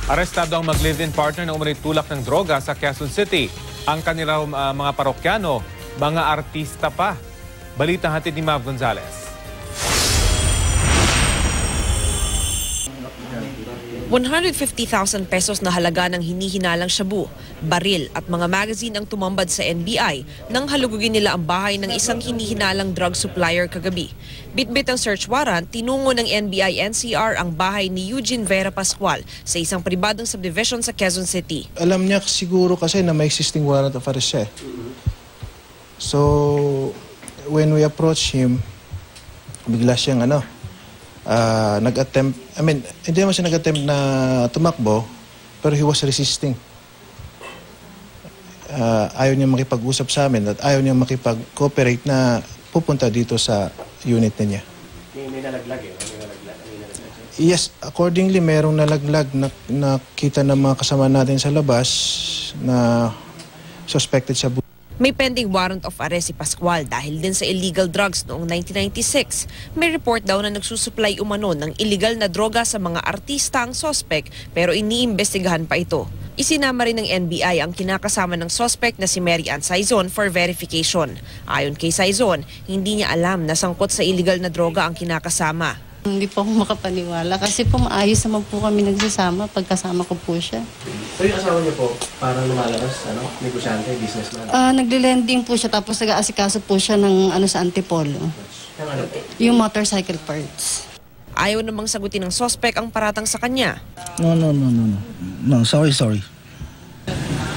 Arestado ang mag-live-in partner na umano'y tulak ng droga sa Quezon City. Ang kanilang mga parokyano, mga artista pa. Balita hatid ni Mav Gonzalez. 150,000 pesos na halaga ng hinihinalang shabu, baril at mga magazine ang tumambad sa NBI nang halugugin nila ang bahay ng isang hinihinalang drug supplier kagabi. Bitbit ang search warrant, tinungo ng NBI-NCR ang bahay ni Eugene Vera Pascual sa isang pribadong subdivision sa Quezon City. Alam niya siguro kasi na may existing warrant of arrest siya. So, when we approach him, bigla siyang nag-attempt, hindi naman siya nag-attempt na tumakbo, pero he was resisting. Ayaw niya makipag-usap sa amin at ayaw niya makipag-cooperate na pupunta dito sa unit niya. May nalaglag eh? Yes, accordingly, merong nalaglag na nakita ng mga kasama natin sa labas na suspected sa May pending warrant of arrest si Pascual dahil din sa illegal drugs noong 1996. May report daw na nagsusupply umano ng illegal na droga sa mga artista ang suspect pero iniimbestigahan pa ito. Isinama rin ng NBI ang kinakasama ng suspect na si Mary Ann Saizon for verification. Ayon kay Saizon, hindi niya alam na sangkot sa illegal na droga ang kinakasama. Hindi po ako makapaniwala kasi po maayos naman po kami nagsasama pagkasama ko po siya. So yung asawa niyo po, parang lumalabas, negosyante, businessman? Nagle-lending po siya tapos nag-aasikaso po siya ng sa Antipolo. Yung motorcycle parts. Ayaw namang sagutin ng suspect ang paratang sa kanya. No, sorry.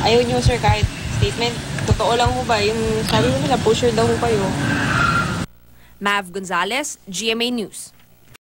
Ayaw niyo sir kahit statement. Totoo lang ho ba? Yung sabi nila, pusher daw ho kayo. Mav Gonzalez, GMA News.